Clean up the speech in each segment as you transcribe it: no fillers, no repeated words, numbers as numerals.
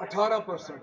18%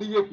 DAP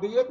DAP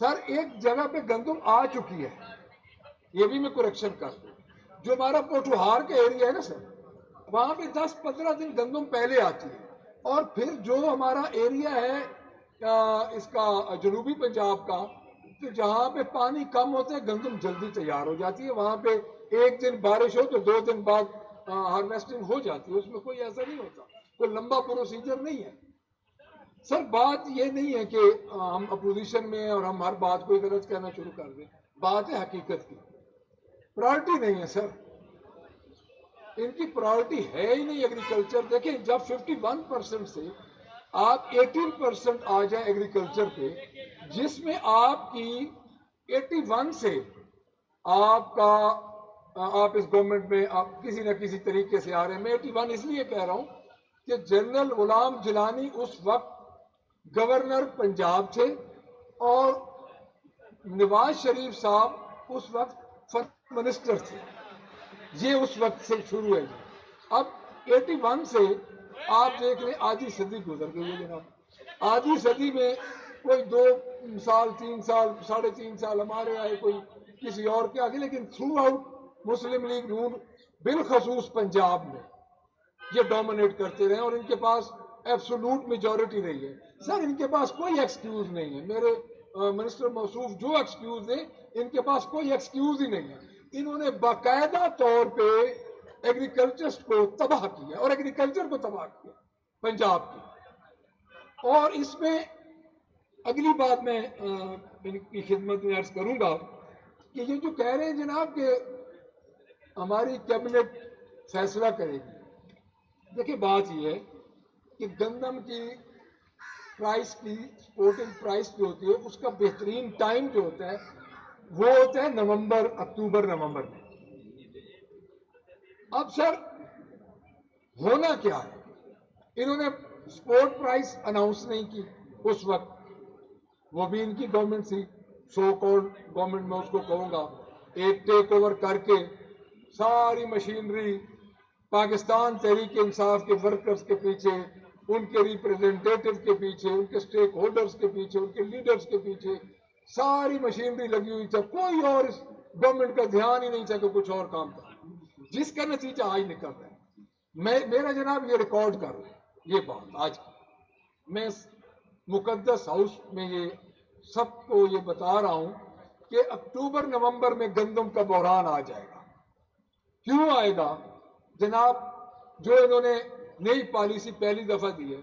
سر ایک جگہ پہ گندم آ چکی ہے, یہ بھی میں کریکشن کر دوں. جو ہمارا پوٹھوہار کا ایریا ہے نا سر, وہاں پہ 10-15 دن گندم پہلے آتی ہے, اور پھر جو ہمارا ایریا ہے اس کا جنوبی پنجاب کا, تو جہاں پہ پانی کم ہوتا ہے گندم جلدی تیار ہو جاتی ہے, وہاں پہ ایک دن بارش ہو تو 2 دن بعد ہارویسٹنگ ہو جاتی ہے, اس میں کوئی ایسا نہیں ہوتا, کوئی لمبا پروسیجر نہیں ہے. سر بات یہ نہیں ہے کہ ہم اپوزیشن میں ہیں اور ہم ہر بات کو غلط کہنا شروع کر دیں, بات ہے حقیقت کی. پرائرٹی نہیں ہے سر, ان کی پرائرٹی ہے ہی نہیں ایگریکلچر. دیکھیں جب 51% سے آپ 18% آ جائیں ایگریکلچر پہ, جس میں آپ کی 81 سے آپ اس گورنمنٹ میں آپ کسی نہ کسی طریقے سے آ رہے ہیں. میں 81 اس لیے کہہ رہا ہوں کہ جنرل غلام جیلانی اس وقت گورنر پنجاب تھے, اور نواز شریف صاحب اس وقت فرسٹ منسٹر تھے. یہ اس وقت سے شروع ہے. اب 81 سے آپ دیکھ لیں آدھی صدی گزر گئی ہے جناب. آدھی صدی میں کوئی 2 سال 3 سال 3.5 سال ہمارے آئے, کوئی کسی اور کے آگے, لیکن تھرو آؤٹ مسلم لیگ نون بالخصوص پنجاب میں یہ ڈومینیٹ کرتے رہے, اور ان کے پاس ایبسولوٹ میجورٹی رہی ہے. سر ان کے پاس کوئی ایکسکیوز نہیں ہے, میرے منسٹر موصوف جو ایکسکیوز دیں, ان کے پاس کوئی ایکسکیوز ہی نہیں ہے. انہوں نے باقاعدہ طور پہ ایگریکلچر کو تباہ کیا, اور ایگریکلچر کو تباہ کیا پنجاب کی. اور اس میں اگلی بات میں ان کی خدمت میں عرض کروں گا کہ یہ جو کہہ رہے ہیں جناب کہ ہماری کیبنٹ فیصلہ کرے گی, دیکھیں بات یہ ہے کہ گندم کی پرائس کی سپورٹنگ پرائس جو ہوتی ہے اس کا بہترین ٹائم جو ہوتا ہے وہ ہوتا ہے اکتوبر نومبر میں. اب سر ہونا کیا ہے, انہوں نے سپورٹ پرائس اناؤنس نہیں کی اس وقت, وہ بھی ان کی گورنمنٹ تھی, سو کالڈ گورنمنٹ میں اس کو کہوں گا. ایک ٹیک اوور کر کے ساری مشینری پاکستان تحریک انصاف کے ورکرز کے پیچھے, ان کے ریپرزنٹیٹو کے پیچھے, ان کے سٹیک ہولڈرز کے پیچھے, ان کے لیڈرز کے پیچھے ساری مشینری لگی ہوئی تھی. کوئی اور اس گورنمنٹ کا دھیان ہی نہیں تھا کہ کچھ اور کام تھا, جس کا نتیجہ آج نکل رہا ہے. میرا جناب یہ ریکارڈ کر رہے ہیں یہ بات آج میں مقدس ہاؤس میں یہ سب کو یہ بتا رہا ہوں کہ اکتوبر نومبر میں گندم کا بحران آ جائے گا. کیوں آئے گا جناب؟ جو انہوں نے نئی پالیسی پہلی دفعہ دی ہے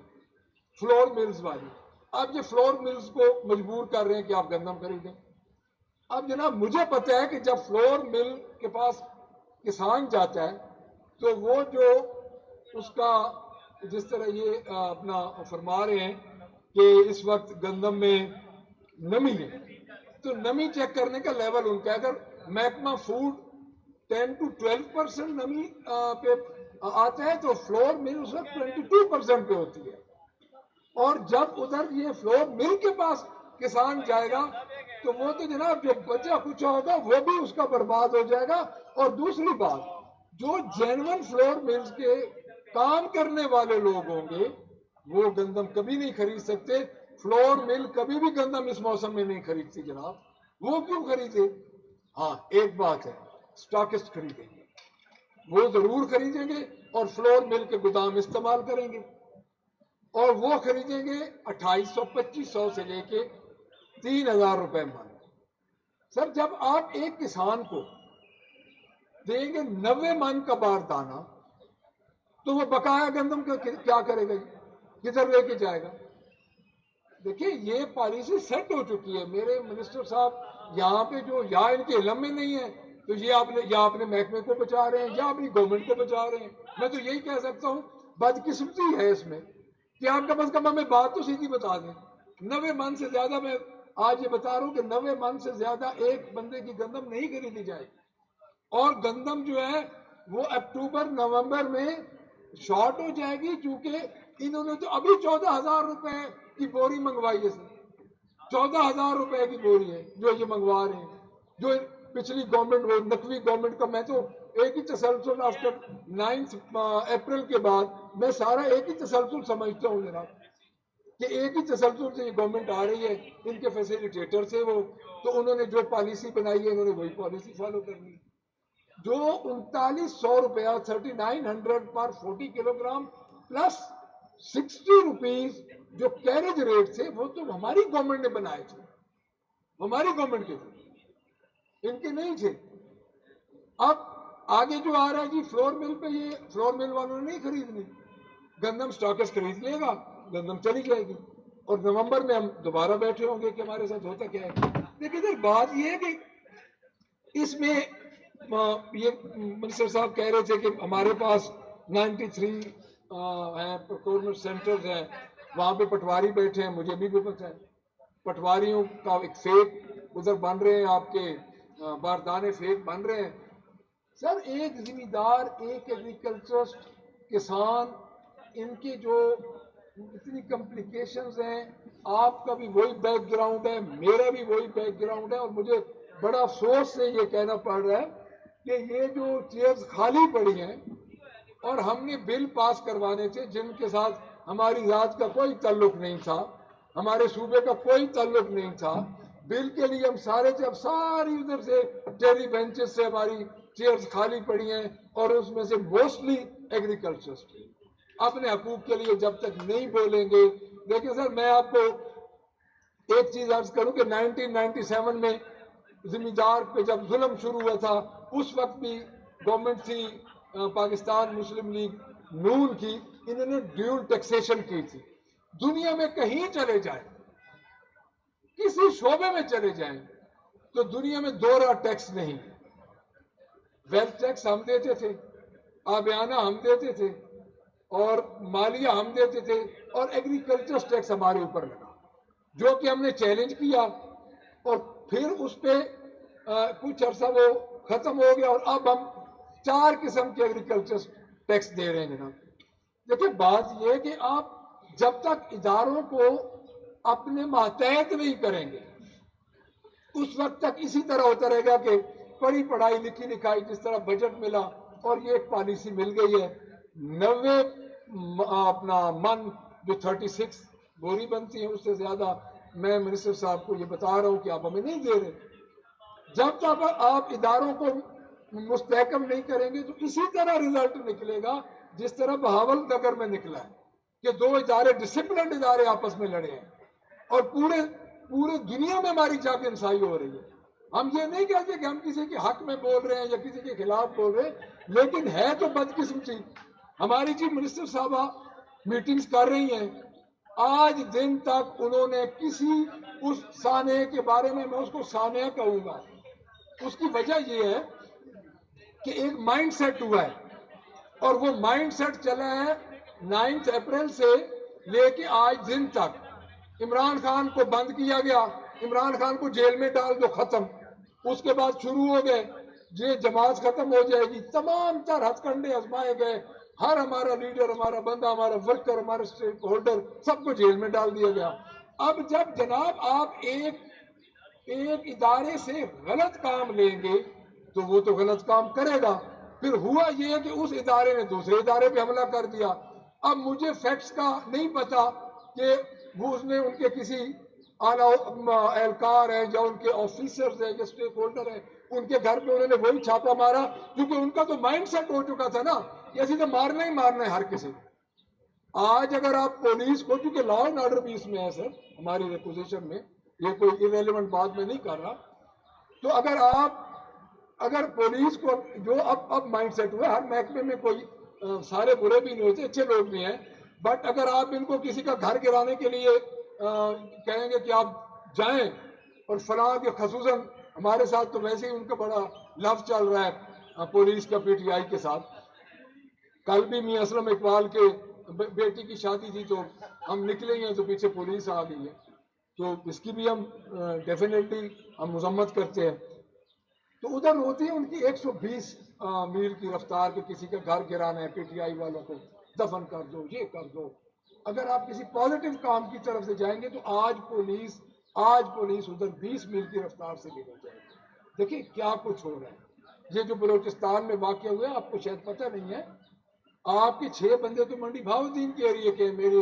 فلور ملز والی, اب یہ فلور ملز کو مجبور کر رہے ہیں کہ آپ گندم خریدیں. اب جناب مجھے پتا ہے کہ جب فلور مل کے پاس کسان جاتا ہے تو وہ جو اس کا جس طرح یہ اپنا فرما رہے ہیں کہ اس وقت گندم میں نمی ہے, تو نمی چیک کرنے کا لیول ان کا, اگر محکمہ فوڈ 10 to 12% نمی پہ آتا ہے تو فلور مل اس وقت 22% پہ ہوتی ہے. اور جب ادھر یہ فلور مل کے پاس کسان جائے گا تو وہ تو جناب جو بچہ کچھ ہوگا وہ بھی اس کا برباد ہو جائے گا. اور دوسری بات, جو جینون فلور ملز کے کام کرنے والے لوگ ہوں گے وہ گندم کبھی نہیں خرید سکتے. فلور مل کبھی بھی گندم اس موسم میں نہیں خریدتی جناب. وہ کیوں خریدے؟ ہاں ایک بات ہے, سٹاکسٹ خریدیں گے, وہ ضرور خریدیں گے, اور فلور مل کے گودام استعمال کریں گے, اور وہ خریدیں گے 2800-2500 سے لے کے 3000 روپے من. سر جب آپ ایک کسان کو دیں گے 90 من کا باردانہ تو وہ بقایا گندم کا کیا کرے گا, کدھر لے کے جائے گا؟ دیکھیں یہ پالیسی سیٹ ہو چکی ہے. میرے منسٹر صاحب یہاں پہ جو یا ان کے علم میں نہیں ہے تو یہ اپنے محکمے کو بچا رہے ہیں یا اپنی گورنمنٹ کو بچا رہے ہیں. میں تو یہی کہہ سکتا ہوں بدقسمتی ہے اس میں کہ آپ کم از کم ہمیں بات تو سیدھی بتا دیں. 90 من سے زیادہ میں آج یہ بتا رہا ہوں کہ 90 من سے زیادہ ایک بندے کی گندم نہیں خریدی جائے گی. اور گندم جو ہے وہ اکتوبر نومبر میں شارٹ ہو جائے گی, کیونکہ انہوں نے تو ابھی 14,000 روپے کی بوری منگوائی ہے. 14,000 روپے کی بوری ہے جو یہ منگوا رہے ہیں, جو پچھلی گورنمنٹ نقوی گورنمنٹ کا. میں تو ایک ہی تسلسل آفٹر 9 اپریل کے بعد میں سارا ایک ہی تسلسل سمجھتا ہوں جناب. کہ ایک ہی تسلسل سے یہ گورنمنٹ آ رہی ہے, ان کے فیسیلیٹیٹر سے وہ, تو انہوں نے جو پالیسی بنائی ہے انہوں نے وہی پالیسی فالو کرنی. جو 3900 روپیہ 3900 پر 40 کلو گرام پلس 60 روپیز جو کیریج ریٹ تھے, وہ تو ہماری گورنمنٹ نے بنائے تھے, ہماری گورنمنٹ کے تھے, ان کے نہیں تھے. اب آگے جو آ رہا ہے جی فلور مل پہ, یہ فلور مل والوں نے نہیں خریدنی, گندم سٹاکس خرید لے گا, گندم چلی جائے گی, اور نومبر میں ہم دوبارہ بیٹھے ہوں گے کہ ہمارے ساتھ ہوتا کیا ہے. لیکن ادھر بات یہ ہے کہ اس میں یہ منسٹر صاحب کہہ رہے تھے کہ ہمارے پاس 93 ہیں پروکیورمنٹ سینٹرز ہیں, وہاں پہ پٹواری بیٹھے ہیں, مجھے بھی پتہ ہے پٹواریوں کا ایک فیک ادھر بن رہے ہیں, آپ کے باردانے فیک بن رہے ہیں. سر ایک ذمہ دار, ایک ایگریکلچرسٹ, کسان, ان کے جو اتنی کمپلیکیشنز ہیں, آپ کا بھی وہی بیک گراؤنڈ ہے, میرا بھی وہی بیک گراؤنڈ ہے, اور مجھے بڑا افسوس سے یہ کہنا پڑ رہا ہے کہ یہ جو چیئرز خالی پڑی ہیں اور ہم نے بل پاس کروانے تھے جن کے ساتھ ہماری ذات کا کوئی تعلق نہیں تھا, ہمارے صوبے کا کوئی تعلق نہیں تھا, بل کے لیے ہم سارے تھے, اب ساری ادھر سے ٹیلی بینچز سے ہماری چیئرز خالی پڑی ہیں, اور اس میں سے موسٹلی ایگریکلچرز اپنے حقوق کے لیے جب تک نہیں بولیں گے. لیکن سر میں آپ کو ایک چیز عرض کروں کہ 1997 میں ذمہ دار پہ جب ظلم شروع ہوا تھا, اس وقت بھی گورنمنٹ تھی پاکستان مسلم لیگ نون کی, انہوں نے ڈیول ٹیکسیشن کی تھی. دنیا میں کہیں چلے جائیں, کسی شعبے میں چلے جائیں, تو دنیا میں دوہرا ٹیکس نہیں. ویلتھ ٹیکس ہم دیتے تھے, آبیانہ ہم دیتے تھے, اور مالیہ ہم دیتے تھے, اور ایگریکلچر ٹیکس ہمارے اوپر لگا, جو کہ ہم نے چیلنج کیا, اور پھر اس پہ کچھ عرصہ وہ ختم ہو گیا, اور اب ہم 4 قسم کے ایگریکلچر ٹیکس دے رہے ہیں جناب. دیکھیں بات یہ ہے کہ آپ جب تک اداروں کو اپنے ماتحت نہیں کریں گے, اس وقت تک اسی طرح ہوتا رہے گا کہ پڑھی پڑھائی لکھی لکھائی, جس طرح بجٹ ملا اور یہ ایک پالیسی مل گئی ہے, 90 اپنا من جو 36 بوری بنتی ہیں اس سے زیادہ میں منسٹر صاحب کو یہ بتا رہا ہوں کہ آپ ہمیں نہیں دے رہے. جب تک آپ اداروں کو مستحکم نہیں کریں گے تو اسی طرح رزلٹ نکلے گا جس طرح بہاول نگر میں نکلا ہے کہ 2 ادارے ڈسپلنڈ ادارے آپس میں لڑے ہیں, اور پورے دنیا میں ہماری جاگ انسائی ہو رہی ہے. ہم یہ نہیں کہتے کہ ہم کسی کے حق میں بول رہے ہیں یا کسی کے خلاف بول رہے ہیں, لیکن ہے تو بدقسمتی. ہماری چیف منسٹر صاحبہ میٹنگز کر رہی ہیں, آج دن تک انہوں نے کسی اس سانحے کے بارے میں اس کو سانحہ کہوں گا, اس کی وجہ یہ ہے کہ ایک مائنڈ سیٹ ہوا ہے, اور وہ مائنڈ سیٹ چلا ہے 9 اپریل سے لے کے آج دن تک. عمران خان کو بند کیا گیا, عمران خان کو جیل میں ڈال دو, ختم. اس کے بعد شروع ہو گئے, یہ جماعت ختم ہو جائے گی, تمام تر ہتھ کنڈے آزمائے گئے, ہر ہمارا لیڈر, ہمارا بندہ, ہمارا ورکر, ہمارا اسٹیک ہولڈر, سب کو جیل میں ڈال دیا گیا. اب جب جناب آپ ایک ادارے سے غلط کام لیں گے تو وہ تو غلط کام کرے گا. پھر ہوا یہ کہ اس ادارے نے دوسرے ادارے پہ حملہ کر دیا. اب مجھے فیکٹس کا نہیں پتا کہ وہ اس نے ان کے کسی اعلیٰ اہلکار ہیں یا ان کے آفیسرز ہیں یا اسٹیک ہولڈر ہیں, ان کے گھر پہ انہوں نے وہی چھاپا مارا, کیونکہ ان کا تو مائنڈ سیٹ ہو چکا تھا نا کہ ایسے تو مارنا ہی مارنا ہے ہر کسی کو. آج اگر آپ پولیس کو, چونکہ لا اینڈ آرڈر بھی اس میں ہے سر ہماری ریپوزیشن میں, یہ کوئی ایریلیونٹ بات میں نہیں کر رہا, تو اگر پولیس کو جو اب مائنڈ سیٹ ہوا, ہر محکمے میں کوئی سارے برے بھی نہیں ہوتے, اچھے لوگ بھی ہیں, بٹ اگر آپ ان کو کسی کا گھر گرانے کے لیے کہیں گے کہ آپ جائیں, اور فلاں کے خصوصاً ہمارے ساتھ تو ویسے ہی ان کا بڑا لف چل رہا ہے پولیس کا پی ٹی آئی کے ساتھ. کل بھی میاں اسلم اقبال کے بیٹی کی شادی تھی, تو ہم نکلے ہیں تو پیچھے پولیس آ گئی ہے, تو اس کی بھی ہم ڈیفینیٹلی ہم مذمت کرتے ہیں. تو ادھر ہوتی ہے ان کی 120 میل کی رفتار کے کسی کا گھر گرانا ہے, پی ٹی آئی والوں کو دفن کر دو, یہ کر دو. اگر آپ کسی پازیٹیو کام کی طرف سے جائیں گے تو آج پولیس ادھر 20 میل کی رفتار سے لے جائے گی. دیکھیں کیا کچھ ہو رہا ہے. یہ جو بلوچستان میں واقع ہوا ہے آپ کو شاید پتہ نہیں ہے, آپ کے 6 بندے تو منڈی بہاؤالدین کے ایریے کے, میرے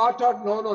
8-8-9-9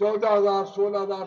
14,000-16,000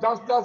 10-10,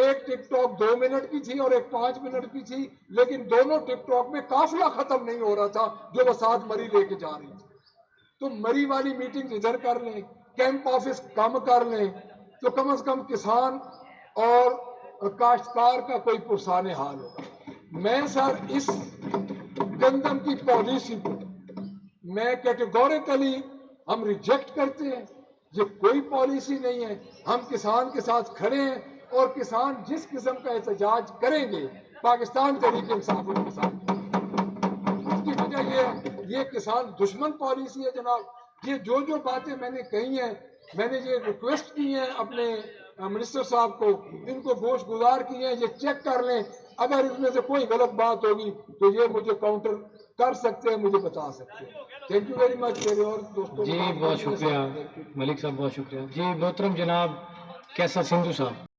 ایک ٹک ٹاک 2 منٹ کی تھی اور ایک 5 منٹ کی تھی، لیکن دونوں ٹک ٹاک میں قافلہ ختم نہیں ہو رہا تھا جو وہ ساتھ مری لے کے جا رہی تھی۔ تو مری والی میٹنگ ادھر کر لیں، کیمپ آفس کم کر لیں، تو کم از کم کسان اور کاشتکار کا کوئی پرسان حال ہوگا۔ میں سر اس گندم کی پالیسی کو میں کیٹیگوریکلی ہم ریجیکٹ کرتے ہیں۔ یہ کوئی پالیسی نہیں ہے، ہم کسان کے ساتھ کھڑے ہیں اور کسان جس قسم کا احتجاج کریں گے پاکستان تحریک انصاف کے ساتھ، اس کی وجہ یہ ہے یہ کسان دشمن پالیسی ہے جناب۔ یہ جو باتیں میں نے کہی ہیں، میں نے یہ ریکویسٹ کی ہیں اپنے منسٹر صاحب کو، ان کو گوش گزار کی ہیں، یہ چیک کر لیں، اگر اس میں سے کوئی غلط بات ہوگی تو یہ مجھے کاؤنٹر کر سکتے ہیں، مجھے بتا سکتے ہیں۔ تھینک یو ویری مچ میرے اور دوستوں۔ جی بہت شکریہ ملک صاحب، بہت شکریہ۔ جی محترم جناب کیسر سندھو صاحب۔